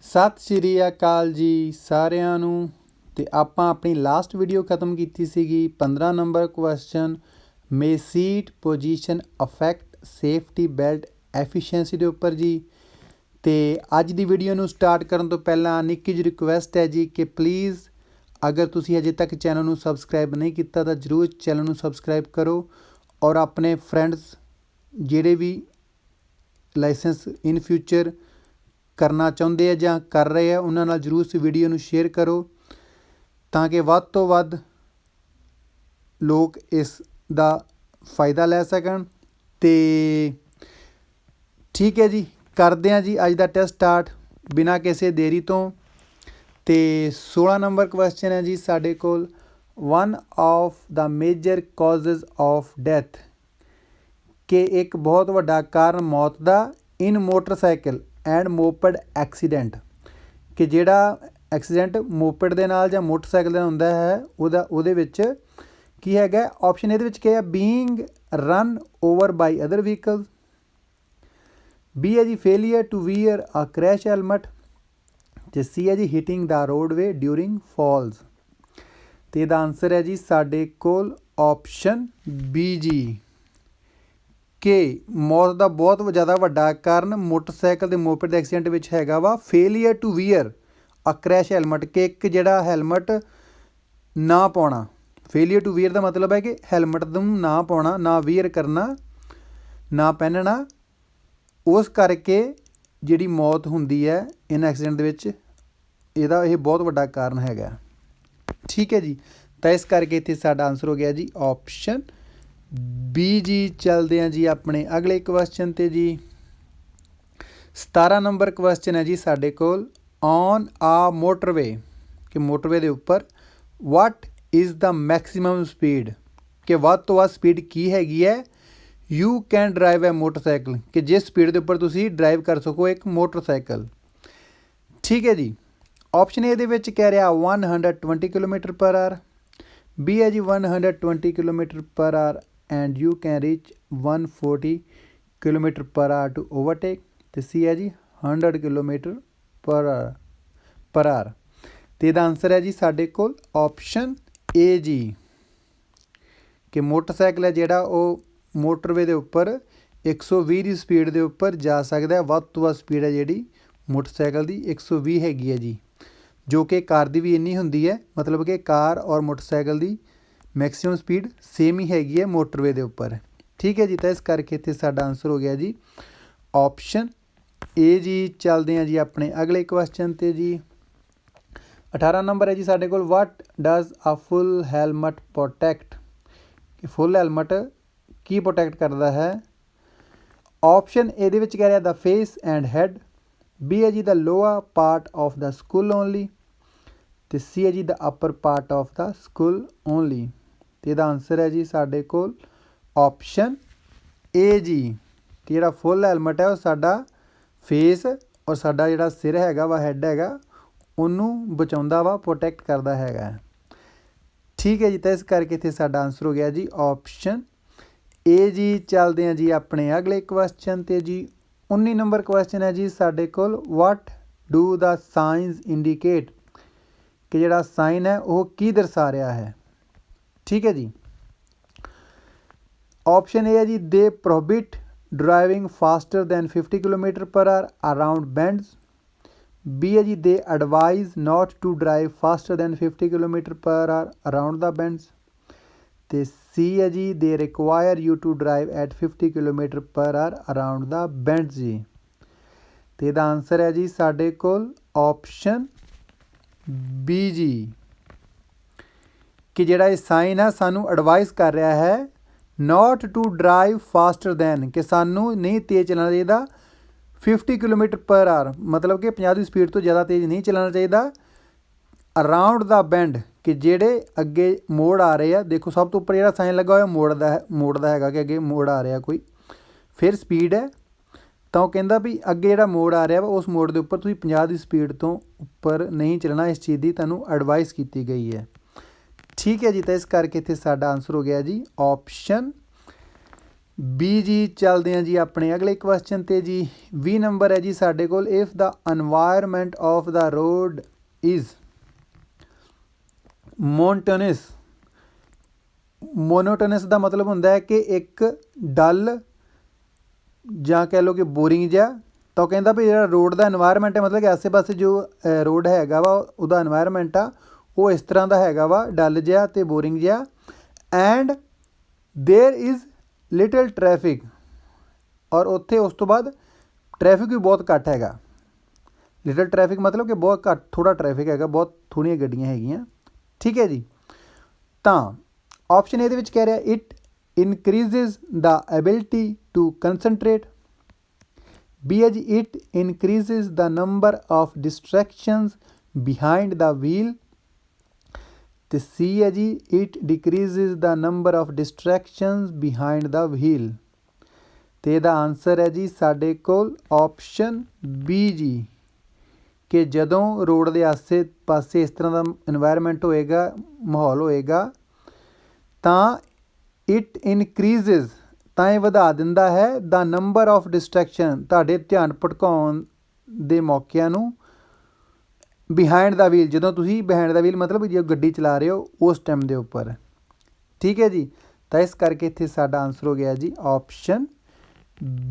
सत श्री अकाल जी सारिਆਂ ਨੂੰ। ਤੇ ਆਪਾਂ ਆਪਣੀ ਲਾਸਟ ਵੀਡੀਓ ਖਤਮ ਕੀਤੀ ਸੀਗੀ 15 ਨੰਬਰ ਕੁਐਸਚਨ ਮੇ seat position affect safety belt efficiency ਦੇ ਉੱਪਰ ਜੀ। ਤੇ ਅੱਜ ਦੀ ਵੀਡੀਓ ਨੂੰ ਸਟਾਰਟ ਕਰਨ ਤੋਂ ਪਹਿਲਾਂ ਨਿੱਕੀ ਜਿਹੀ ਰਿਕੁਐਸਟ ਹੈ ਜੀ ਕਿ ਪਲੀਜ਼ ਅਗਰ ਤੁਸੀਂ ਅਜੇ ਤੱਕ ਚੈਨਲ ਨੂੰ ਸਬਸਕ੍ਰਾਈਬ ਨਹੀਂ ਕੀਤਾ ਤਾਂ ਜ਼ਰੂਰ ਚੈਨਲ ਨੂੰ ਸਬਸਕ੍ਰਾਈਬ ਕਰੋ ਔਰ ਆਪਣੇ ਫਰੈਂਡਸ ਜਿਹੜੇ ਵੀ ਲਾਇਸੈਂਸ ਇਨ ਫਿਊਚਰ ਕਰਨਾ ਚਾਹੁੰਦੇ ਆ ਜਾਂ ਕਰ ਰਹੇ ਆ ਉਹਨਾਂ ਨਾਲ ਜ਼ਰੂਰ ਇਸ ਵੀਡੀਓ ਨੂੰ ਸ਼ੇਅਰ ਕਰੋ ਤਾਂ ਕਿ ਵੱਧ ਤੋਂ ਵੱਧ ਲੋਕ ਇਸ ਦਾ ਫਾਇਦਾ ਲੈ ਸਕਣ। ਤੇ ਠੀਕ ਹੈ ਜੀ, ਕਰਦੇ ਹਾਂ ਜੀ ਅੱਜ ਦਾ ਟੈਸਟ ਸਟਾਰਟ ਬਿਨਾਂ ਕਿਸੇ ਦੇਰੀ ਤੋਂ। ਤੇ 16 ਨੰਬਰ ਕੁਐਸਚਨ ਹੈ ਜੀ ਸਾਡੇ ਕੋਲ, one of the major causes of death, ਕਿ ਇੱਕ ਬਹੁਤ ਵੱਡਾ ਕਾਰਨ ਮੌਤ ਦਾ in motorcycle and moped accident, ਕਿ ਜਿਹੜਾ ਐਕਸੀਡੈਂਟ ਮੋਪਡ ਦੇ ਨਾਲ ਜਾਂ ਮੋਟਰਸਾਈਕਲ ਦਾ ਹੁੰਦਾ ਹੈ ਉਹਦੇ ਵਿੱਚ ਕੀ ਹੈਗਾ ਆਪਸ਼ਨ। ਇਹਦੇ ਵਿੱਚ ਕੀ ਹੈ, being run over by other vehicle, B ਹੈ ਜੀ failure to wear a crash helmet, ਅਤੇ ਸੀ ਹੈ ਜੀ hitting the roadway during falls. ਅਤੇ ਇਹਦਾ ਆਨਸਰ ਹੈ ਜੀ ਸਾਡੇ ਕੋਲ ਆਪਸ਼ਨ ਬੀ ਜੀ, ਕਿ ਮੌਤ ਦਾ ਬਹੁਤ ਜ਼ਿਆਦਾ ਵੱਡਾ ਕਾਰਨ ਮੋਟਰਸਾਈਕਲ ਦੇ ਮੋਪਡ ਦੇ ਐਕਸੀਡੈਂਟ ਵਿੱਚ ਹੈਗਾ ਵਾ failure to wear a crash helmet, ਕਿ ਇੱਕ ਜਿਹੜਾ ਹੈਲਮਟ ਨਾ ਪਾਉਣਾ। ਫੇਲੀਅਰ ਟੂ ਵੀਅਰ ਦਾ ਮਤਲਬ ਹੈ ਕਿ ਹੈਲਮਟ ਨੂੰ ਨਾ ਪਾਉਣਾ, ਨਾ ਵੀਅਰ ਕਰਨਾ, ਨਾ ਪਹਿਨਣਾ, ਉਸ ਕਰਕੇ ਜਿਹੜੀ ਮੌਤ ਹੁੰਦੀ ਹੈ ਇਨ ਐਕਸੀਡੈਂਟ ਦੇ ਵਿੱਚ, ਇਹਦਾ ਇਹ ਬਹੁਤ ਵੱਡਾ ਕਾਰਨ ਹੈਗਾ। ਠੀਕ ਹੈ ਜੀ, ਤਾਂ ਇਸ ਕਰਕੇ ਇੱਥੇ ਸਾਡਾ ਆਨਸਰ ਹੋ ਗਿਆ ਜੀ ਆਪਸ਼ਨ ਬੀ ਜੀ। ਚੱਲਦੇ ਹਾਂ ਜੀ ਆਪਣੇ ਅਗਲੇ ਕੁਐਸਚਨ 'ਤੇ ਜੀ। 17 ਨੰਬਰ ਕੁਐਸਚਨ ਹੈ ਜੀ ਸਾਡੇ ਕੋਲ, ਔਨ ਆ ਮੋਟਰਵੇ, ਕਿ ਮੋਟਰਵੇ ਦੇ ਉੱਪਰ ਵਾਟ ਇਜ਼ ਦਾ ਮੈਕਸੀਮਮ ਸਪੀਡ, ਕਿ ਵੱਧ ਤੋਂ ਵੱਧ ਸਪੀਡ ਕੀ ਹੈਗੀ ਹੈ ਯੂ ਕੈਨ ਡਰਾਈਵ ਐ ਮੋਟਰਸਾਈਕਲ, ਕਿ ਜਿਸ ਸਪੀਡ ਦੇ ਉੱਪਰ ਤੁਸੀਂ ਡਰਾਈਵ ਕਰ ਸਕੋ ਇੱਕ ਮੋਟਰਸਾਈਕਲ। ਠੀਕ ਹੈ ਜੀ, ਆਪਸ਼ਨ ਏ ਦੇ ਵਿੱਚ ਕਹਿ ਰਿਹਾ 120 ਕਿਲੋਮੀਟਰ ਪਰ ਆਰ, ਬੀ ਹੈ ਜੀ 120 kilometre per hour and you can reach 140 kilometre per hour to overtake, ਅਤੇ ਸੀ ਹੈ ਜੀ 100 ਕਿਲੋਮੀਟਰ ਪਰ ਆਰ। ਅਤੇ ਇਹਦਾ ਆਨਸਰ ਹੈ ਜੀ ਸਾਡੇ ਕੋਲ ਆਪਸ਼ਨ ਏ ਜੀ, ਕਿ ਮੋਟਰਸਾਈਕਲ ਹੈ ਜਿਹੜਾ ਉਹ ਮੋਟਰਵੇ ਦੇ ਉੱਪਰ 120 ਦੀ ਸਪੀਡ ਦੇ ਉੱਪਰ ਜਾ ਸਕਦਾ। ਵੱਧ ਤੋਂ ਵੱਧ ਸਪੀਡ ਹੈ ਜਿਹੜੀ ਮੋਟਰਸਾਈਕਲ ਦੀ 120 ਹੈਗੀ ਹੈ ਜੀ, ਜੋ ਕਿ ਕਾਰ ਦੀ ਵੀ ਇੰਨੀ ਹੁੰਦੀ ਹੈ। ਮਤਲਬ ਕਿ ਕਾਰ ਔਰ ਮੋਟਰਸਾਈਕਲ ਦੀ ਮੈਕਸੀਮਮ ਸਪੀਡ ਸੇਮ ਹੀ ਹੈਗੀ ਹੈ ਮੋਟਰਵੇ ਦੇ ਉੱਪਰ। ਠੀਕ ਹੈ ਜੀ, ਤਾਂ ਇਸ ਕਰਕੇ ਇੱਥੇ ਸਾਡਾ ਆਨਸਰ ਹੋ ਗਿਆ ਜੀ ਆਪਸ਼ਨ ਏ ਜੀ। ਚੱਲਦੇ ਹਾਂ ਜੀ ਆਪਣੇ ਅਗਲੇ ਕੁਐਸਚਨ 'ਤੇ ਜੀ। 18 ਨੰਬਰ ਹੈ ਜੀ ਸਾਡੇ ਕੋਲ, what does a full helmet protect, ਕਿ ਫੁੱਲ ਹੈਲਮਟ ਕੀ ਪ੍ਰੋਟੈਕਟ ਕਰਦਾ ਹੈ। ਆਪਸ਼ਨ ਏ ਦੇ ਵਿੱਚ ਕਹਿ ਰਿਹਾ the face and head, B ਹੈ ਜੀ the lower part of the skull only, ਅਤੇ ਸੀ ਹੈ ਜੀ the upper part of the skull only. ਅਤੇ ਇਹਦਾ ਆਨਸਰ ਹੈ ਜੀ ਸਾਡੇ ਕੋਲ ਆਪਸ਼ਨ ਏ ਜੀ, ਕਿ ਜਿਹੜਾ ਫੁੱਲ ਹੈਲਮਟ ਹੈ ਉਹ ਸਾਡਾ ਫੇਸ ਔਰ ਸਾਡਾ ਜਿਹੜਾ ਸਿਰ ਹੈਗਾ ਵਾ, ਹੈਡ ਹੈਗਾ, ਉਹਨੂੰ ਬਚਾਉਂਦਾ ਵਾ, ਪ੍ਰੋਟੈਕਟ ਕਰਦਾ ਹੈਗਾ। ਠੀਕ ਹੈ ਜੀ, ਤਾਂ ਇਸ ਕਰਕੇ ਇੱਥੇ ਸਾਡਾ ਆਨਸਰ ਹੋ ਗਿਆ ਜੀ ਆਪਸ਼ਨ ਏ ਜੀ। ਚੱਲਦੇ ਹਾਂ ਜੀ ਆਪਣੇ ਅਗਲੇ ਕੁਐਸਚਨ 'ਤੇ ਜੀ। 19 ਨੰਬਰ ਕੁਐਸਚਨ ਹੈ ਜੀ ਸਾਡੇ ਕੋਲ, what do the sinus indicate, ਕਿ ਜਿਹੜਾ ਸਾਈਨ ਹੈ ਉਹ ਕੀ ਦਰਸਾ ਰਿਹਾ ਹੈ। ਠੀਕ ਹੈ ਜੀ, ਆਪਸ਼ਨ ਏ ਹੈ ਜੀ they prohibit driving faster than 50 kilometre per hour around bends, B ਹੈ ਜੀ they advise not to drive faster than 50 kilometre per hour around the bends, ਅਤੇ ਸੀ ਹੈ ਜੀ they require you to drive at 50 kilometre per hour around the bends ਜੀ। ਅਤੇ ਇਹਦਾ answer ਹੈ ਜੀ ਸਾਡੇ ਕੋਲ ਆਪਸ਼ਨ ਬੀ ਜੀ, ਕਿ ਜਿਹੜਾ ਇਹ ਸਾਈਨ ਹੈ ਸਾਨੂੰ ਐਡਵਾਈਸ ਕਰ ਰਿਹਾ ਹੈ ਨਾਟ ਟੂ ਡਰਾਈਵ ਫਾਸਟਰ ਦੈਨ, ਕਿ ਸਾਨੂੰ ਨਹੀਂ ਤੇਜ਼ ਚੱਲਣਾ ਚਾਹੀਦਾ 50 ਕਿਲੋਮੀਟਰ ਪਰ ਆਰ, ਮਤਲਬ ਕਿ 50 ਦੀ ਸਪੀਡ ਤੋਂ ਜ਼ਿਆਦਾ ਤੇਜ਼ ਨਹੀਂ ਚੱਲਣਾ ਚਾਹੀਦਾ। ਅਰਾਊਂਡ ਦਾ ਬੈਂਡ, ਕਿ ਜਿਹੜੇ ਅੱਗੇ ਮੋੜ ਆ ਰਹੇ ਆ, ਦੇਖੋ ਸਭ ਤੋਂ ਉੱਪਰ ਜਿਹੜਾ ਸਾਈਨ ਲੱਗਾ ਹੋਇਆ ਮੋੜਦਾ ਹੈਗਾ ਕਿ ਅੱਗੇ ਮੋੜ ਆ ਰਿਹਾ ਕੋਈ, ਫਿਰ ਸਪੀਡ ਹੈ, ਤਾਂ ਉਹ ਕਹਿੰਦਾ ਵੀ ਅੱਗੇ ਜਿਹੜਾ ਮੋੜ ਆ ਰਿਹਾ ਵਾ ਉਸ ਮੋੜ ਦੇ ਉੱਪਰ ਤੁਸੀਂ 50 ਦੀ ਸਪੀਡ ਤੋਂ ਉੱਪਰ ਨਹੀਂ ਚੱਲਣਾ, ਇਸ ਚੀਜ਼ ਦੀ ਤੁਹਾਨੂੰ ਐਡਵਾਈਸ ਕੀਤੀ ਗਈ ਹੈ। ਠੀਕ ਹੈ ਜੀ, ਤਾਂ ਇਸ ਕਰਕੇ ਇੱਥੇ ਸਾਡਾ ਆਨਸਰ ਹੋ ਗਿਆ ਜੀ ਆਪਸ਼ਨ ਬੀ ਜੀ ਚੱਲਦੇ ਹਾਂ ਜੀ ਆਪਣੇ ਅਗਲੇ ਕੁਐਸਚਨ 'ਤੇ ਜੀ 20 ਨੰਬਰ ਹੈ ਜੀ ਸਾਡੇ ਕੋਲ if the environment of the road is monotonous ਦਾ ਮਤਲਬ ਹੁੰਦਾ ਹੈ ਕਿ ਇੱਕ ਡਲ ਜਾਂ ਕਹਿ ਲਓ ਕਿ ਬੋਰਿੰਗ ਜਿਹਾ। ਤਾਂ ਉਹ ਕਹਿੰਦਾ ਵੀ ਜਿਹੜਾ ਰੋਡ ਦਾ ਇਨਵਾਇਰਮੈਂਟ ਹੈ ਮਤਲਬ ਕਿ ਆਸੇ ਪਾਸੇ ਜੋ ਰੋਡ ਹੈਗਾ ਵਾ ਉਹਦਾ ਇਨਵਾਇਰਮੈਂਟ ਆ ਉਹ ਇਸ ਤਰ੍ਹਾਂ ਦਾ ਹੈਗਾ ਵਾ ਡਲ ਜਿਹਾ ਅਤੇ ਬੋਰਿੰਗ ਜਿਹਾ। And there is little traffic ਔਰ ਉੱਥੇ ਉਸ ਤੋਂ ਬਾਅਦ ਟਰੈਫਿਕ ਵੀ ਬਹੁਤ ਘੱਟ ਹੈਗਾ। ਲਿਟਲ ਟਰੈਫਿਕ ਮਤਲਬ ਕਿ ਬਹੁਤ ਘੱਟ ਥੋੜ੍ਹਾ ਟਰੈਫਿਕ ਹੈਗਾ, ਬਹੁਤ ਥੋੜ੍ਹੀਆਂ ਗੱਡੀਆਂ ਹੈਗੀਆਂ। ਠੀਕ ਹੈ ਜੀ। ਤਾਂ ਆਪਸ਼ਨ ਇਹਦੇ ਵਿੱਚ ਕਹਿ ਰਿਹਾ it increases the ability to concentrate. B ਹੈ ਜੀ it increases the number of distractions behind the wheel. ਅਤੇ ਸੀ ਹੈ ਜੀ it decreases the number of distractions behind the wheel. ਅਤੇ ਇਹਦਾ ਆਨਸਰ ਹੈ ਜੀ ਸਾਡੇ ਕੋਲ ਆਪਸ਼ਨ ਬੀ ਜੀ ਕਿ ਜਦੋਂ ਰੋਡ ਦੇ ਆਸੇ ਪਾਸੇ ਇਸ ਤਰ੍ਹਾਂ ਦਾ ਇਨਵਾਇਰਮੈਂਟ ਹੋਏਗਾ, ਮਾਹੌਲ ਹੋਏਗਾ, ਤਾਂ ਇਟ ਇਨਕਰੀਜ਼ਿਜ਼ ਤਾਂ ਇਹ ਵਧਾ ਦਿੰਦਾ ਹੈ ਦਾ ਨੰਬਰ ਆਫ ਡਿਸਟਰੈਕਸ਼ਨ ਤੁਹਾਡੇ ਧਿਆਨ ਭਟਕਾਉਣ ਦੇ ਮੌਕਿਆਂ ਨੂੰ ਬਿਹਾਈਂਡ ਦਾ ਵੀਲ ਜਦੋਂ ਤੁਸੀਂ ਬਿਹਾਈਂਡ ਦਾ ਵੀਲ ਮਤਲਬ ਜੇ ਗੱਡੀ ਚਲਾ ਰਹੇ ਹੋ ਉਸ ਟਾਈਮ ਦੇ ਉੱਪਰ। ਠੀਕ ਹੈ ਜੀ। ਤਾਂ ਇਸ ਕਰਕੇ ਇੱਥੇ ਸਾਡਾ ਆਨਸਰ ਹੋ ਗਿਆ ਜੀ ਆਪਸ਼ਨ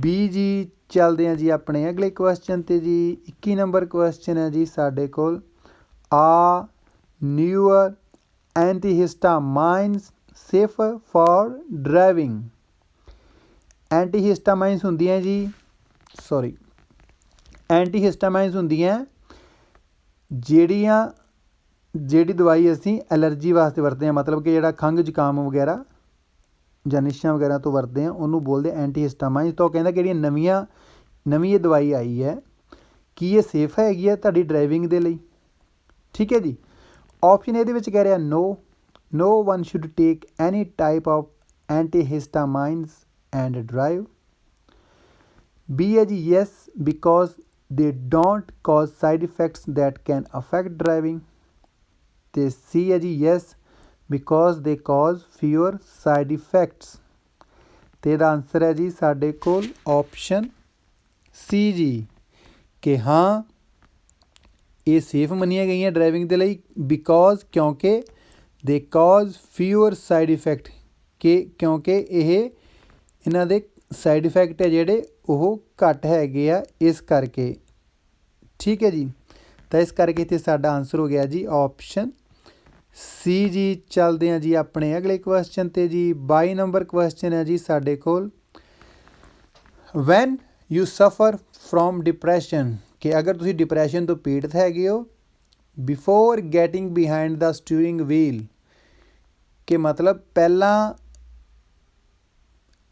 ਬੀ ਜੀ। ਚੱਲਦੇ ਹਾਂ ਜੀ ਆਪਣੇ ਅਗਲੇ ਕੁਐਸਚਨ 'ਤੇ ਜੀ 21 ਨੰਬਰ ਕੁਐਸਚਨ ਹੈ ਜੀ ਸਾਡੇ ਕੋਲ ਆ ਨਿਊਅਰ ਐਂਟੀਹਿਸਟਾਮਾਈਨਸ ਸੇਫਰ ਫॉर ਡਰਾਈਵਿੰਗ। ਐਂਟੀਹਿਸਟਾਮਾਈਨਸ ਹੁੰਦੀਆਂ ਜੀ ਐਂਟੀਹਿਸਟਾਮਾਈਨਸ ਹੁੰਦੀਆਂ ਜਿਹੜੀ ਦਵਾਈ ਅਸੀਂ ਐਲਰਜੀ ਵਾਸਤੇ ਵਰਤਦੇ ਹਾਂ, ਮਤਲਬ ਕਿ ਜਿਹੜਾ ਖੰਘ ਜ਼ੁਕਾਮ ਵਗੈਰਾ ਜਾਂ ਨਿਸ਼ਾਂ ਵਗੈਰਾ ਤੋਂ ਵਰਤਦੇ ਹਾਂ ਉਹਨੂੰ ਬੋਲਦੇ ਐਂਟੀਹਿਸਟਾਮਾਈਨਸ। ਤਾਂ ਉਹ ਕਹਿੰਦਾ ਕਿਹੜੀਆਂ ਨਵੀਂ ਇਹ ਦਵਾਈ ਆਈ ਹੈ ਕੀ ਇਹ ਸੇਫ ਹੈਗੀ ਹੈ ਤੁਹਾਡੀ ਡਰਾਈਵਿੰਗ ਦੇ ਲਈ। ਠੀਕ ਹੈ ਜੀ। ਆਪਸ਼ਨ ਇਹਦੇ ਵਿੱਚ ਕਹਿ ਰਿਹਾ no one should take any type of antihistamines and drive। B ਹੈ ਜੀ yes because they don't cause side effects that can affect driving। ਅਤੇ C ਹੈ ਜੀ yes because they cause fewer side effects। ਅਤੇ ਇਹਦਾ ਆਨਸਰ ਹੈ ਜੀ ਸਾਡੇ ਕੋਲ ਆਪਸ਼ਨ ਸੀ ਜੀ ਕਿ ਹਾਂ ਇਹ ਸੇਫ ਮੰਨੀਆਂ ਗਈਆਂ ਡਰਾਈਵਿੰਗ ਦੇ ਲਈ ਬਿਕੋਜ਼ ਕਿਉਂਕਿ ਦੇ ਕਾਜ਼ ਫਿਊਅਰ ਸਾਈਡ ਇਫੈਕਟ ਕਿਉਂਕਿ ਇਹਨਾਂ ਦੇ ਸਾਈਡ ਇਫੈਕਟ ਹੈ ਜਿਹੜੇ ਉਹ ਘੱਟ ਹੈਗੇ ਆ ਇਸ ਕਰਕੇ। ਠੀਕ ਹੈ ਜੀ। ਤਾਂ ਇਸ ਕਰਕੇ ਇੱਥੇ ਸਾਡਾ ਆਨਸਰ ਹੋ ਗਿਆ ਜੀ ਆਪਸ਼ਨ ਸੀ ਜੀ। ਚੱਲਦੇ ਹਾਂ ਜੀ ਆਪਣੇ ਅਗਲੇ ਕੁਐਸਚਨ 'ਤੇ ਜੀ 22 ਨੰਬਰ ਕੁਐਸਚਨ ਹੈ ਜੀ ਸਾਡੇ ਕੋਲ ਵੈਨ ਯੂ ਸਫਰ ਫਰੋਮ ਡਿਪਰੈਸ਼ਨ ਕਿ ਅਗਰ ਤੁਸੀਂ ਡਿਪਰੈਸ਼ਨ ਤੋਂ ਪੀੜਤ ਹੈਗੇ ਹੋ ਬਿਫੋਰ ਗੈਟਿੰਗ ਬਿਹਾਈਂਡ ਦਾ ਸਟੀਅਰਿੰਗ ਵੀਲ ਕਿ ਮਤਲਬ ਪਹਿਲਾਂ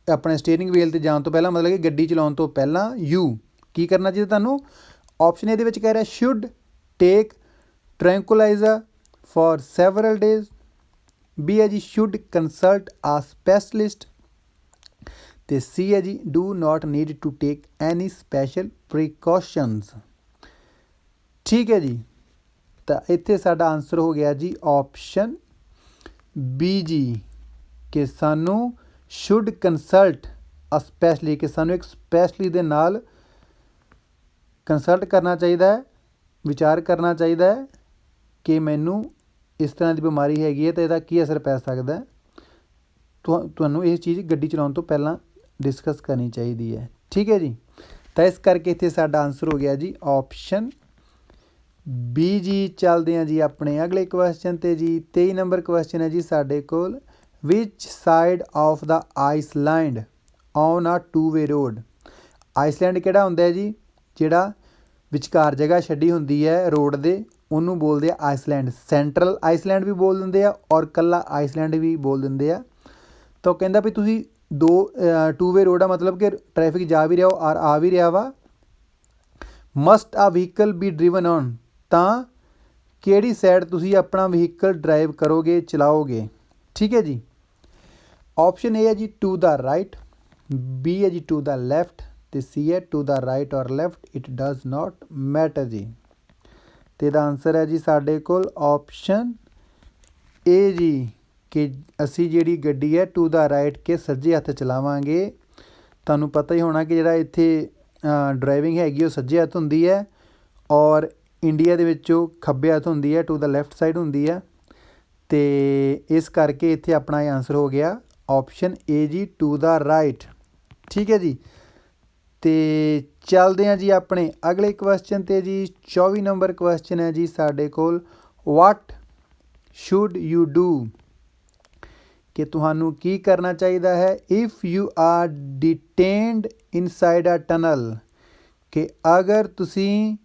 ਆਪਣੇ ਸਟੀਅਰਿੰਗ ਵੀਲ 'ਤੇ ਜਾਣ ਤੋਂ ਪਹਿਲਾਂ ਮਤਲਬ ਕਿ ਗੱਡੀ ਚਲਾਉਣ ਤੋਂ ਪਹਿਲਾਂ ਕੀ ਕਰਨਾ ਚਾਹੀਦਾ ਤੁਹਾਨੂੰ। ਆਪਸ਼ਨ ਇਹਦੇ ਵਿੱਚ ਕਹਿ ਰਿਹਾ should take tranquilliser for several days। B ਹੈ ਜੀ ਸ਼ੁੱਡ ਕੰਸਲਟ ਆ ਸਪੈਸ਼ਲਿਸਟ। ਅਤੇ C ਹੈ ਜੀ do not need to take any special precautions. ਠੀਕ ਹੈ ਜੀ। ਤਾਂ ਇੱਥੇ ਸਾਡਾ ਆਨਸਰ ਹੋ ਗਿਆ ਜੀ ਆਪਸ਼ਨ ਬੀ ਜੀ ਕਿ ਸਾਨੂੰ ਸ਼ੁੱਡ ਕੰਸਲਟ ਅ ਸਪੈਸ਼ਲੀ ਕਿ ਸਾਨੂੰ ਇੱਕ ਸਪੈਸ਼ਲੀ ਦੇ ਨਾਲ ਕੰਸਲਟ ਕਰਨਾ ਚਾਹੀਦਾ ਹੈ, ਵਿਚਾਰ ਕਰਨਾ ਚਾਹੀਦਾ ਹੈ ਕਿ ਮੈਨੂੰ ਇਸ ਤਰ੍ਹਾਂ ਦੀ ਬਿਮਾਰੀ ਹੈਗੀ ਹੈ ਅਤੇ ਇਹਦਾ ਕੀ ਅਸਰ ਪੈ ਸਕਦਾ। ਤੁਹਾਨੂੰ ਇਹ ਚੀਜ਼ ਗੱਡੀ ਚਲਾਉਣ ਤੋਂ ਪਹਿਲਾਂ ਡਿਸਕਸ ਕਰਨੀ ਚਾਹੀਦੀ ਹੈ। ਠੀਕ ਹੈ ਜੀ। ਤਾਂ ਇਸ ਕਰਕੇ ਇੱਥੇ ਸਾਡਾ ਆਨਸਰ ਹੋ ਗਿਆ ਜੀ ਆਪਸ਼ਨ ਬੀ ਜੀ। ਚੱਲਦੇ ਹਾਂ ਜੀ ਆਪਣੇ ਅਗਲੇ ਕੁਐਸਚਨ 'ਤੇ ਜੀ 23 ਨੰਬਰ ਕੁਐਸਚਨ ਹੈ ਜੀ ਸਾਡੇ ਕੋਲ which side of the island on a two way road. Iceland ਕਿਹੜਾ ਹੁੰਦਾ ਹੈ ਜੀ ਜਿਹੜਾ ਵਿਚਕਾਰ ਜਗ੍ਹਾ ਛੱਡੀ ਹੁੰਦੀ ਹੈ ਰੋਡ ਦੇ ਉਹਨੂੰ ਬੋਲਦੇ ਆ ਆਈਸਲੈਂਡ। ਸੈਂਟਰਲ ਆਈਸਲੈਂਡ ਵੀ ਬੋਲ ਦਿੰਦੇ ਆ ਔਰ ਇਕੱਲਾ ਆਈਸਲੈਂਡ ਵੀ ਬੋਲ ਦਿੰਦੇ ਆ। ਤਾਂ ਉਹ ਕਹਿੰਦਾ ਵੀ ਤੁਸੀਂ 2-ਵੇ ਰੋਡ ਆ ਮਤਲਬ ਕਿ ਟ੍ਰੈਫਿਕ ਜਾ ਵੀ ਰਿਹਾ ਔਰ ਆ ਵੀ ਰਿਹਾ ਵਾ। ਮਸਟ ਆ ਵਹੀਕਲ ਬੀ ਡਰਿਵਨ ਔਨ ਤਾਂ ਕਿਹੜੀ ਸਾਈਡ ਤੁਸੀਂ ਆਪਣਾ ਵਹੀਕਲ ਡਰਾਈਵ ਕਰੋਗੇ ਚਲਾਓਗੇ। ਠੀਕ ਹੈ ਜੀ। ਆਪਸ਼ਨ ਏ ਹੈ ਜੀ ਟੂ ਦਾ ਰਾਈਟ। ਬੀ ਹੈ ਜੀ ਟੂ ਦਾ ਲੈਫਟ। ਅਤੇ ਸੀ ਹੈ ਟੂ ਦਾ ਰਾਈਟ ਔਰ left it does not matter ਜੀ। ਅਤੇ ਇਹਦਾ ਆਨਸਰ ਹੈ ਜੀ ਸਾਡੇ ਕੋਲ ਆਪਸ਼ਨ ਏ ਜੀ ਕਿ ਅਸੀਂ ਜਿਹੜੀ ਗੱਡੀ ਹੈ ਟੂ ਦਾ ਰਾਈਟ ਕੇ ਸੱਜੇ ਹੱਥ ਚਲਾਵਾਂਗੇ ਤੁਹਾਨੂੰ ਪਤਾ ਹੀ ਹੋਣਾ ਕਿ ਜਿਹੜਾ ਇੱਥੇ ਡਰਾਈਵਿੰਗ ਹੈਗੀ ਉਹ ਸੱਜੇ ਹੱਥ ਹੁੰਦੀ ਹੈ ਔਰ ਇੰਡੀਆ ਦੇ ਵਿੱਚ ਉਹ ਖੱਬੇ ਹੱਥ ਹੁੰਦੀ ਹੈ, ਟੂ ਦਾ ਲੈਫਟ ਸਾਈਡ ਹੁੰਦੀ ਹੈ। ਅਤੇ ਇਸ ਕਰਕੇ ਇੱਥੇ ਆਪਣਾ ਇਹ ਆਨਸਰ ਹੋ ਗਿਆ ਆਪਸ਼ਨ ਏ ਜੀ, ਟੂ ਦਾ ਰਾਈਟ। ਠੀਕ ਹੈ ਜੀ। ਅਤੇ ਚੱਲਦੇ ਹਾਂ ਜੀ ਆਪਣੇ ਅਗਲੇ ਕੁਐਸਚਨ 'ਤੇ ਜੀ। 24 ਨੰਬਰ ਕੁਐਸਚਨ ਹੈ ਜੀ ਸਾਡੇ ਕੋਲ, ਵਾਟ ਸ਼ੁੱਡ ਯੂ ਡੂ, ਕਿ ਤੁਹਾਨੂੰ ਕੀ ਕਰਨਾ ਚਾਹੀਦਾ ਹੈ if you are detained inside a tunnel, ਕਿ ਅਗਰ ਤੁਸੀਂ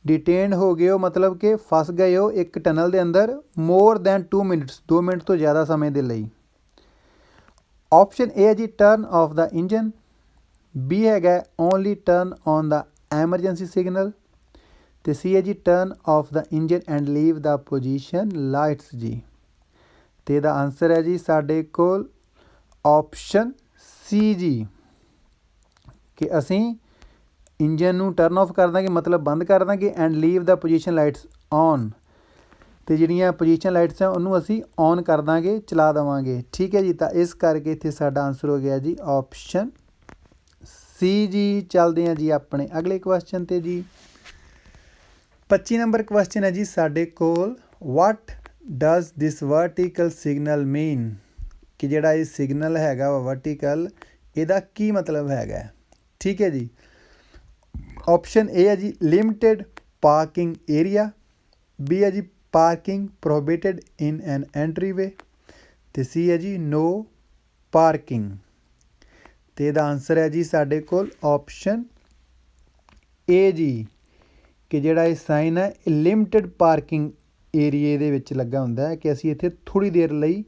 ਡਿਟੇਨ ਹੋ ਗਏ ਹੋ ਮਤਲਬ ਕਿ ਫਸ ਗਏ ਹੋ ਇੱਕ ਟਨਲ ਦੇ ਅੰਦਰ ਮੋਰ ਦੈਨ 2 ਮਿੰਟਸ, 2 ਮਿੰਟ ਤੋਂ ਜ਼ਿਆਦਾ ਸਮੇਂ ਦੇ ਲਈ। ਆਪਸ਼ਨ ਏ ਹੈ ਜੀ ਟਰਨ ਆਫ ਦਾ ਇੰਜਨ, ਬੀ ਹੈਗਾ only turn on the emergency signal, ਅਤੇ ਸੀ ਹੈ ਜੀ turn off the engine and leave the position lights ਜੀ। ਅਤੇ ਇਹਦਾ ਆਨਸਰ ਹੈ ਜੀ ਸਾਡੇ ਕੋਲ ਆਪਸ਼ਨ ਸੀ ਜੀ, ਕਿ ਅਸੀਂ ਇੰਜਨ ਨੂੰ ਟਰਨ ਆਫ ਕਰ ਦਾਂਗੇ ਮਤਲਬ ਬੰਦ ਕਰ ਦਾਂਗੇ, and leave the position lights on, ਅਤੇ ਜਿਹੜੀਆਂ ਪੋਜੀਸ਼ਨ ਲਾਈਟਸ ਆ ਉਹਨੂੰ ਅਸੀਂ ਔਨ ਕਰ ਦਾਂਗੇ, ਚਲਾ ਦੇਵਾਂਗੇ। ਠੀਕ ਹੈ ਜੀ। ਤਾਂ ਇਸ ਕਰਕੇ ਇੱਥੇ ਸਾਡਾ ਆਨਸਰ ਹੋ ਗਿਆ ਜੀ ਆਪਸ਼ਨ ਸੀ ਜੀ। ਚੱਲਦੇ ਹਾਂ ਜੀ ਆਪਣੇ ਅਗਲੇ ਕੁਐਸਚਨ 'ਤੇ ਜੀ। 25 ਨੰਬਰ ਕੁਐਸਚਨ ਹੈ ਜੀ ਸਾਡੇ ਕੋਲ, what does this vertical signal ਮੀਨ, ਕਿ ਜਿਹੜਾ ਇਹ ਸਿਗਨਲ ਹੈਗਾ ਵਾ ਵਰਟੀਕਲ, ਇਹਦਾ ਕੀ ਮਤਲਬ ਹੈਗਾ। ਠੀਕ ਹੈ ਜੀ। ਆਪਸ਼ਨ ਏ ਹੈ ਜੀ ਲਿਮਟਿਡ ਪਾਰਕਿੰਗ ਏਰੀਆ, ਬੀ ਹੈ ਜੀ ਪਾਰਕਿੰਗ ਪ੍ਰੋਹਿਬਿਟਡ ਇਨ ਐਨ ਐਂਟਰੀ ਵੇ, ਅਤੇ ਸੀ ਹੈ ਜੀ ਨੋ ਪਾਰਕਿੰਗ। ਅਤੇ ਇਹਦਾ ਆਨਸਰ ਹੈ ਜੀ ਸਾਡੇ ਕੋਲ ਆਪਸ਼ਨ ਏ ਜੀ, ਕਿ ਜਿਹੜਾ ਇਹ ਸਾਈਨ ਹੈ ਇਹ ਲਿਮਟਿਡ ਪਾਰਕਿੰਗ ਏਰੀਏ ਦੇ ਵਿੱਚ ਲੱਗਾ ਹੁੰਦਾ ਹੈ, ਕਿ ਅਸੀਂ ਇੱਥੇ ਥੋੜ੍ਹੀ ਦੇਰ ਲਈ,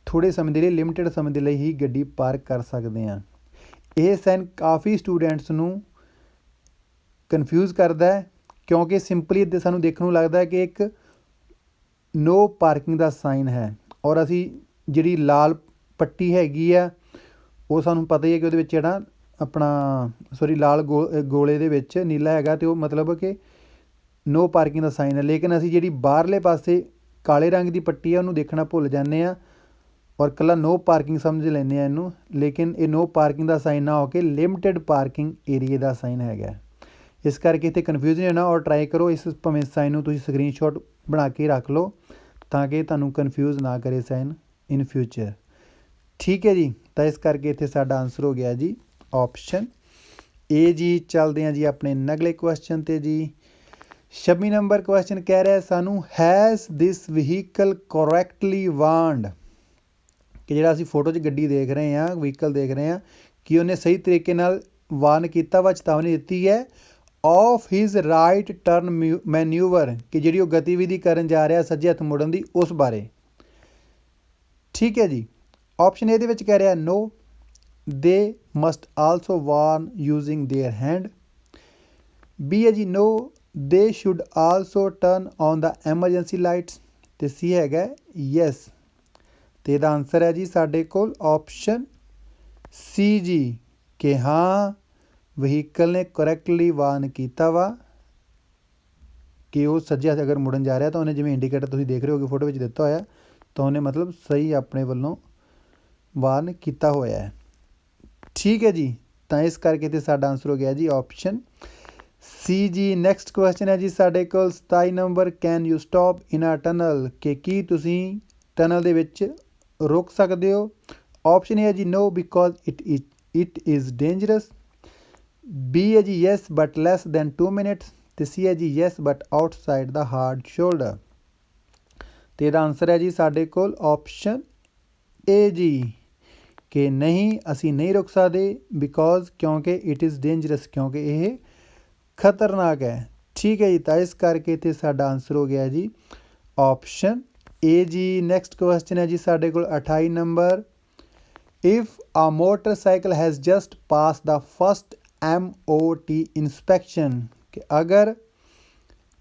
ਥੋੜ੍ਹੇ ਸਮੇਂ ਦੇ ਲਈ, ਲਿਮਟਿਡ ਸਮੇਂ ਦੇ ਲਈ ਹੀ ਗੱਡੀ ਪਾਰਕ ਕਰ ਸਕਦੇ ਹਾਂ। ਇਹ ਸਾਈਨ ਕਾਫੀ ਸਟੂਡੈਂਟਸ ਨੂੰ ਕਨਫਿਊਜ਼ ਕਰਦਾ ਹੈ, ਕਿਉਂਕਿ ਸਿੰਪਲੀ ਇੱਦਾਂ ਸਾਨੂੰ ਦੇਖਣ ਨੂੰ ਲੱਗਦਾ ਹੈ ਕਿ ਇੱਕ ਨੋ ਪਾਰਕਿੰਗ ਦਾ ਸਾਈਨ ਹੈ, ਔਰ ਅਸੀਂ ਜਿਹੜੀ ਲਾਲ ਪੱਟੀ ਹੈਗੀ ਆ ਉਹ ਸਾਨੂੰ ਪਤਾ ਹੀ ਹੈ ਕਿ ਉਹਦੇ ਵਿੱਚ ਜਿਹੜਾ ਆਪਣਾ ਲਾਲ ਗੋਲੇ ਦੇ ਵਿੱਚ ਨੀਲਾ ਹੈਗਾ, ਅਤੇ ਉਹ ਮਤਲਬ ਕਿ ਨੋ ਪਾਰਕਿੰਗ ਦਾ ਸਾਈਨ ਹੈ। ਲੇਕਿਨ ਅਸੀਂ ਜਿਹੜੀ ਬਾਹਰਲੇ ਪਾਸੇ ਕਾਲੇ ਰੰਗ ਦੀ ਪੱਟੀ ਹੈ ਉਹਨੂੰ ਦੇਖਣਾ ਭੁੱਲ ਜਾਂਦੇ ਹਾਂ ਔਰ ਇਕੱਲਾ ਨੋ ਪਾਰਕਿੰਗ ਸਮਝ ਲੈਂਦੇ ਹਾਂ ਇਹਨੂੰ, ਲੇਕਿਨ ਇਹ ਨੋ ਪਾਰਕਿੰਗ ਦਾ ਸਾਈਨ ਨਾ ਹੋ ਕੇ ਲਿਮਟਿਡ ਪਾਰਕਿੰਗ ਏਰੀਏ ਦਾ ਸਾਈਨ ਹੈਗਾ। ਇਸ ਕਰਕੇ ਇੱਥੇ ਕਨਫਿਊਜ਼ ਨਹੀਂ ਹੋਣਾ, ਔਰ ਟਰਾਈ ਕਰੋ ਇਸ ਭਾਵੇਂ ਸਾਈਨ ਨੂੰ ਤੁਸੀਂ ਸਕਰੀਨਸ਼ਾਟ ਬਣਾ ਕੇ ਰੱਖ ਲਓ ਤਾਂ ਕਿ ਤੁਹਾਨੂੰ ਕਨਫਿਊਜ਼ ਨਾ ਕਰੇ ਸਾਈਨ ਇਨ ਫਿਊਚਰ। ਠੀਕ ਹੈ ਜੀ। ਤਾਂ ਇਸ ਕਰਕੇ ਇੱਥੇ ਸਾਡਾ ਆਨਸਰ ਹੋ ਗਿਆ ਜੀ ਆਪਸ਼ਨ ਏ ਜੀ। ਚੱਲਦੇ ਹਾਂ ਜੀ ਆਪਣੇ ਅਗਲੇ ਕੁਐਸਚਨ 'ਤੇ ਜੀ। 26 ਨੰਬਰ ਕੁਐਸਚਨ ਕਹਿ ਰਿਹਾ ਸਾਨੂੰ, ਹੈਜ਼ ਦਿਸ ਵਹੀਕਲ ਕਰੈਕਟਲੀ ਵਾਰਨਡ, ਕਿ ਜਿਹੜਾ ਅਸੀਂ ਫੋਟੋ 'ਚ ਗੱਡੀ ਦੇਖ ਰਹੇ ਹਾਂ, ਵਹੀਕਲ ਦੇਖ ਰਹੇ ਹਾਂ, ਕਿ ਉਹਨੇ ਸਹੀ ਤਰੀਕੇ ਨਾਲ ਵਾਰਨ ਕੀਤਾ ਵਾ, ਚੇਤਾਵਨੀ ਦਿੱਤੀ ਹੈ ਆਫ ਹਿਜ਼ ਰਾਈਟ ਟਰਨ ਮੈਨਿਊਵਰ, ਕਿ ਜਿਹੜੀ ਉਹ ਗਤੀਵਿਧੀ ਕਰਨ ਜਾ ਰਿਹਾ ਸੱਜੇ ਹੱਥ ਮੁੜਨ ਦੀ, ਉਸ ਬਾਰੇ। ਠੀਕ ਹੈ ਜੀ। ਆਪਸ਼ਨ ਏ ਦੇ ਵਿੱਚ ਕਹਿ ਰਿਹਾ no, they must also warn using their hand, B ਹੈ ਜੀ no, they should also turn on the emergency lights, ਅਤੇ ਸੀ ਹੈਗਾ ਯੈਸ। ਅਤੇ ਇਹਦਾ ਆਨਸਰ ਹੈ ਜੀ ਸਾਡੇ ਕੋਲ ਆਪਸ਼ਨ ਸੀ ਜੀ, ਕਿ ਹਾਂ ਵਹੀਕਲ ਨੇ ਕਰੈਕਟਲੀ ਵਾਰਨ ਕੀਤਾ ਵਾ ਕਿ ਉਹ ਸੱਜੇ ਹੱਥ ਅਗਰ ਮੁੜਨ ਜਾ ਰਿਹਾ ਤਾਂ ਉਹਨੇ, ਜਿਵੇਂ ਇੰਡੀਕੇਟਰ ਤੁਸੀਂ ਦੇਖ ਰਹੇ ਹੋਗੇ ਫੋਟੋ ਵਿੱਚ ਦਿੱਤਾ ਹੋਇਆ, ਤਾਂ ਉਹਨੇ ਮਤਲਬ ਸਹੀ ਆਪਣੇ ਵੱਲੋਂ ਵਾਰਨ ਕੀਤਾ ਹੋਇਆ ਹੈ। ਠੀਕ ਹੈ ਜੀ। ਤਾਂ ਇਸ ਕਰਕੇ ਤੇ ਸਾਡਾ ਆਨਸਰ ਹੋ ਗਿਆ ਜੀ ਆਪਸ਼ਨ ਸੀ ਜੀ। ਨੈਕਸਟ ਕੁਐਸਚਨ ਹੈ ਜੀ ਸਾਡੇ ਕੋਲ 27 ਨੰਬਰ, can you stop in a tunnel, ਕਿ ਕੀ ਤੁਸੀਂ ਟਨਲ ਦੇ ਵਿੱਚ ਰੁਕ ਸਕਦੇ ਹੋ। ਆਪਸ਼ਨ ਹੈ ਜੀ no because it is dangerous, B ਹੈ ਜੀ yes but less than 2 minutes, ਅਤੇ ਸੀ ਹੈ ਜੀ yes but outside the hard shoulder. ਅਤੇ ਇਹਦਾ ਆਨਸਰ ਹੈ ਜੀ ਸਾਡੇ ਕੋਲ ਆਪਸ਼ਨ ਏ ਜੀ, ਕਿ ਨਹੀਂ ਅਸੀਂ ਨਹੀਂ ਰੁਕ ਸਕਦੇ, ਬਿਕੋਜ਼ ਕਿਉਂਕਿ ਇਟ ਇਜ਼ ਡੇਂਜਰਸ, ਕਿਉਂਕਿ ਇਹ ਖਤਰਨਾਕ ਹੈ। ਠੀਕ ਹੈ ਜੀ। ਤਾਂ ਇਸ ਕਰਕੇ ਇੱਥੇ ਸਾਡਾ ਆਨਸਰ ਹੋ ਗਿਆ ਜੀ ਆਪਸ਼ਨ ਏ ਜੀ। ਨੈਕਸਟ ਕੁਐਸਚਨ ਹੈ ਜੀ ਸਾਡੇ ਕੋਲ 28 ਨੰਬਰ, ਇਫ ਆ motorcycle has just pass the first MOT inspection, ਕਿ ਅਗਰ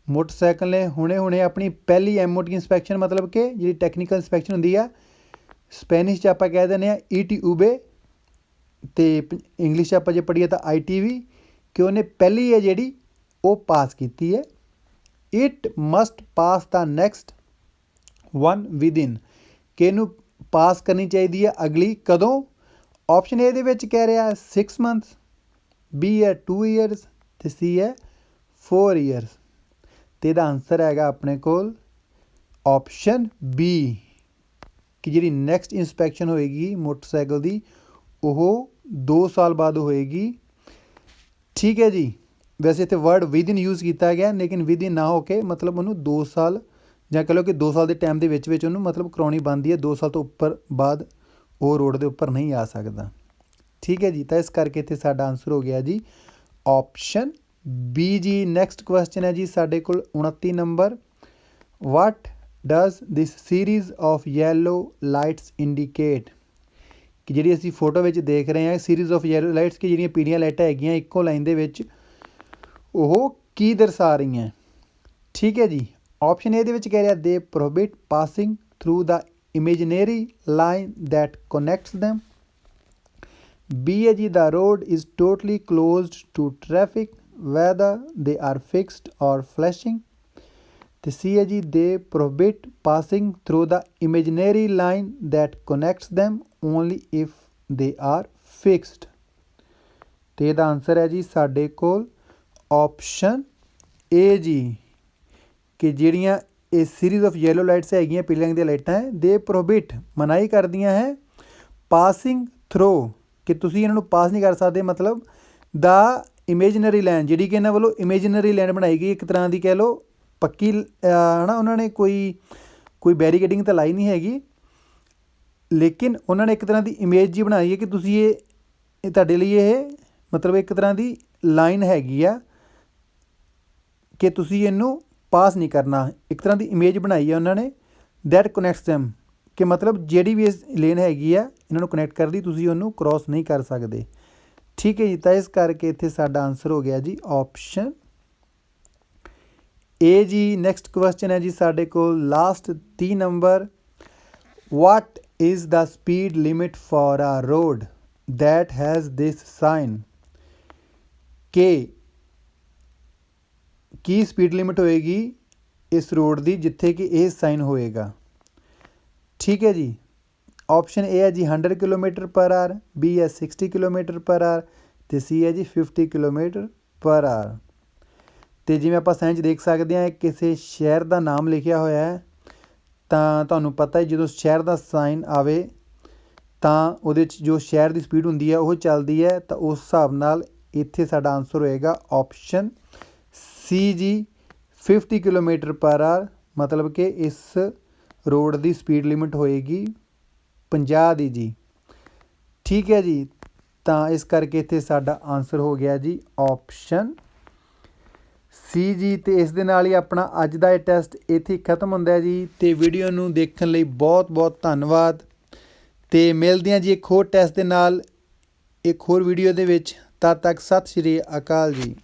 ਮੋਟਰਸਾਈਕਲ ਨੇ ਹੁਣੇ ਆਪਣੀ ਪਹਿਲੀ MOT ਇਨਸਪੈਕਸ਼ਨ, ਮਤਲਬ ਕਿ ਜਿਹੜੀ ਟੈਕਨੀਕਲ ਇਨਸਪੈਕਸ਼ਨ ਹੁੰਦੀ ਆ, ਸਪੈਨਿਸ਼ 'ਚ ਆਪਾਂ ਕਹਿ ਦਿੰਦੇ ਹਾਂ ETUB, ਅਤੇ ਇੰਗਲਿਸ਼ 'ਚ ਆਪਾਂ ਜੇ ਪੜ੍ਹੀਏ ਤਾਂ ITV, ਕਿ ਉਹਨੇ ਪਹਿਲੀ ਹੈ ਜਿਹੜੀ ਉਹ ਪਾਸ ਕੀਤੀ ਹੈ। It must pass the next one within, ਕਿ ਇਹਨੂੰ ਪਾਸ ਕਰਨੀ ਚਾਹੀਦੀ ਹੈ ਅਗਲੀ ਕਦੋਂ, ਆਪਸ਼ਨ ਏ ਦੇ ਵਿੱਚ ਕਹਿ ਰਿਹਾ 6 ਮੰਥਸ, ਬੀ ਹੈ 2 ਈਅਰਸ ਅਤੇ ਸੀ ਹੈ 4 ਈਅਰਸ। ਅਤੇ ਇਹਦਾ ਆਨਸਰ ਹੈਗਾ ਆਪਣੇ ਕੋਲ ਆਪਸ਼ਨ ਬੀ ਕਿ ਜਿਹੜੀ ਨੈਕਸਟ ਇੰਸਪੈਕਸ਼ਨ ਹੋਏਗੀ ਮੋਟਰਸਾਈਕਲ ਦੀ ਉਹ 2 ਸਾਲ ਬਾਅਦ ਹੋਏਗੀ। ਠੀਕ ਹੈ ਜੀ। ਵੈਸੇ ਇੱਥੇ ਵਰਡ ਵਿਦਿਨ ਯੂਜ਼ ਕੀਤਾ ਗਿਆ, ਲੇਕਿਨ ਵਿਦਿਨ ਨਾ ਹੋ ਕੇ ਮਤਲਬ ਉਹਨੂੰ 2 ਸਾਲ ਜਾਂ ਕਹਿ ਲਓ ਕਿ 2 ਸਾਲ ਦੇ ਟਾਈਮ ਦੇ ਵਿੱਚ ਉਹਨੂੰ ਮਤਲਬ ਕਰਾਉਣੀ ਬਣਦੀ ਹੈ। 2 ਸਾਲ ਤੋਂ ਉੱਪਰ ਬਾਅਦ ਉਹ ਰੋਡ ਦੇ ਉੱਪਰ ਨਹੀਂ ਆ ਸਕਦਾ। ਠੀਕ ਹੈ ਜੀ। ਤਾਂ ਇਸ ਕਰਕੇ ਇੱਥੇ ਸਾਡਾ ਆਨਸਰ ਹੋ ਗਿਆ ਜੀ option B G. Next question ਹੈ ਜੀ ਸਾਡੇ ਕੋਲ 29 number. What does this series of yellow lights indicate? ਕਿ ਜਿਹੜੀ ਅਸੀਂ ਫੋਟੋ ਵਿੱਚ ਦੇਖ ਰਹੇ ਹਾਂ ਸੀਰੀਜ਼ ਆਫ ਯੈਲੋ ਲਾਈਟਸ ਕਿ ਜਿਹੜੀਆਂ ਪੀਲੀਆਂ ਲਾਈਟਾਂ ਹੈਗੀਆਂ ਇੱਕੋ ਲਾਈਨ ਦੇ ਵਿੱਚ ਉਹ ਕੀ ਦਰਸਾ ਰਹੀਆਂ? ਠੀਕ ਹੈ ਜੀ। ਆਪਸ਼ਨ ਏ ਦੇ ਵਿੱਚ ਕਹਿ ਰਿਹਾ they prohibit passing through the imaginary line that connects them। B ਹੈ ਜੀ the road is totally closed to traffic whether they are fixed or flashing. ਅਤੇ ਸੀ ਹੈ ਜੀ they prohibit passing through the imaginary line that connects them only if they are fixed. ਅਤੇ ਇਹਦਾ answer ਹੈ ਜੀ ਸਾਡੇ ਕੋਲ ਆਪਸ਼ਨ ਏ ਜੀ ਕਿ ਜਿਹੜੀਆਂ ਇਹ ਸੀਰੀਜ਼ ਆਫ ਯੈਲੋ ਲਾਈਟਸ ਹੈਗੀਆਂ ਪੀਲੇ ਰੰਗ ਦੀਆਂ ਲਾਈਟਾਂ ਹੈ ਦੇ ਪ੍ਰੋਹਿਬਿਟ ਮਨਾਹੀ ਕਰਦੀਆਂ ਹੈ ਪਾਸਿੰਗ ਥਰੂ ਕਿ ਤੁਸੀਂ ਇਹਨਾਂ ਨੂੰ ਪਾਸ ਨਹੀਂ ਕਰ ਸਕਦੇ। ਮਤਲਬ ਦਾ ਇਮੇਜਨਰੀ ਲਾਈਨ ਜਿਹੜੀ ਕਿ ਇਹਨਾਂ ਵੱਲੋਂ ਇਮੇਜਨਰੀ ਲਾਈਨ ਬਣਾਈ ਗਈ ਇੱਕ ਤਰ੍ਹਾਂ ਦੀ ਕਹਿ ਲਓ ਪੱਕੀ ਹੈ ਨਾ। ਉਹਨਾਂ ਨੇ ਕੋਈ ਬੈਰੀਕੇਡਿੰਗ ਤਾਂ ਲਾਈ ਨਹੀਂ ਹੈਗੀ, ਲੇਕਿਨ ਉਹਨਾਂ ਨੇ ਇੱਕ ਤਰ੍ਹਾਂ ਦੀ ਇਮੇਜ ਜੀ ਬਣਾਈ ਹੈ ਕਿ ਤੁਸੀਂ ਇਹ ਤੁਹਾਡੇ ਲਈ ਇਹ ਮਤਲਬ ਇੱਕ ਤਰ੍ਹਾਂ ਦੀ ਲਾਈਨ ਹੈਗੀ ਆ ਕਿ ਤੁਸੀਂ ਇਹਨੂੰ ਪਾਸ ਨਹੀਂ ਕਰਨਾ। ਇੱਕ ਤਰ੍ਹਾਂ ਦੀ ਇਮੇਜ ਬਣਾਈ ਹੈ ਉਹਨਾਂ ਨੇ ਦੈਟ ਕਨੈਕਟਸ them ਕਿ ਮਤਲਬ ਜਿਹੜੀ ਵੀ ਇਸ ਲੇਨ ਹੈਗੀ ਆ ਇਹਨਾਂ ਨੂੰ ਕਨੈਕਟ ਕਰਦੀ ਤੁਸੀਂ ਉਹਨੂੰ ਕ੍ਰੋਸ ਨਹੀਂ ਕਰ ਸਕਦੇ। ਠੀਕ ਹੈ ਜੀ। ਤਾਂ ਇਸ ਕਰਕੇ ਇੱਥੇ ਸਾਡਾ ਆਨਸਰ ਹੋ ਗਿਆ ਜੀ ਆਪਸ਼ਨ ਏ ਜੀ। ਨੈਕਸਟ ਕੁਐਸਚਨ ਹੈ ਜੀ ਸਾਡੇ ਕੋਲ last 30 number. What is the speed limit for a road that has this sign? ਕਿ ਕੀ ਸਪੀਡ ਲਿਮਿਟ ਹੋਏਗੀ ਇਸ ਰੋਡ ਦੀ ਜਿੱਥੇ ਕਿ ਇਹ ਸਾਈਨ ਹੋਏਗਾ? ਠੀਕ ਹੈ ਜੀ। ਆਪਸ਼ਨ ਏ ਹੈ ਜੀ 100 ਕਿਲੋਮੀਟਰ ਪਰ ਆਰ, ਬੀ ਹੈ 60 ਕਿਲੋਮੀਟਰ ਪਰ ਆਰ ਅਤੇ ਸੀ ਹੈ ਜੀ 50 ਕਿਲੋਮੀਟਰ ਪਰ ਆਰ। ਅਤੇ ਜਿਵੇਂ ਆਪਾਂ ਸਾਈਨ 'ਚ ਦੇਖ ਸਕਦੇ ਹਾਂ ਕਿਸੇ ਸ਼ਹਿਰ ਦਾ ਨਾਮ ਲਿਖਿਆ ਹੋਇਆ ਹੈ ਤਾਂ ਤੁਹਾਨੂੰ ਪਤਾ ਹੈ ਜਦੋਂ ਸ਼ਹਿਰ ਦਾ ਸਾਈਨ ਆਵੇ ਤਾਂ ਉਹਦੇ 'ਚ ਜੋ ਸ਼ਹਿਰ ਦੀ ਸਪੀਡ ਹੁੰਦੀ ਹੈ ਉਹ ਚੱਲਦੀ ਹੈ। ਤਾਂ ਉਸ ਹਿਸਾਬ ਨਾਲ ਇੱਥੇ ਸਾਡਾ ਆਨਸਰ ਹੋਏਗਾ ਆਪਸ਼ਨ ਸੀ ਜੀ 50 ਕਿਲੋਮੀਟਰ ਪਰ ਆਰ। ਮਤਲਬ ਕਿ ਇਸ ਰੋਡ ਦੀ ਸਪੀਡ ਲਿਮਿਟ ਹੋਏਗੀ 50 ਦੀ ਜੀ। ਠੀਕ ਹੈ ਜੀ। ਤਾਂ ਇਸ ਕਰਕੇ ਇੱਥੇ ਸਾਡਾ ਆਨਸਰ ਹੋ ਗਿਆ ਜੀ ਆਪਸ਼ਨ ਸੀ ਜੀ। ਅਤੇ ਇਸ ਦੇ ਨਾਲ ਹੀ ਆਪਣਾ ਅੱਜ ਦਾ ਇਹ ਟੈਸਟ ਇੱਥੇ ਖਤਮ ਹੁੰਦਾ ਜੀ। ਅਤੇ ਵੀਡੀਓ ਨੂੰ ਦੇਖਣ ਲਈ ਬਹੁਤ ਬਹੁਤ ਧੰਨਵਾਦ। ਅਤੇ ਮਿਲਦੇ ਹਾਂ ਜੀ ਇੱਕ ਹੋਰ ਟੈਸਟ ਦੇ ਨਾਲ ਇੱਕ ਹੋਰ ਵੀਡੀਓ ਦੇ ਵਿੱਚ। ਤਦ ਤੱਕ ਸਤਿ ਸ਼੍ਰੀ ਅਕਾਲ ਜੀ।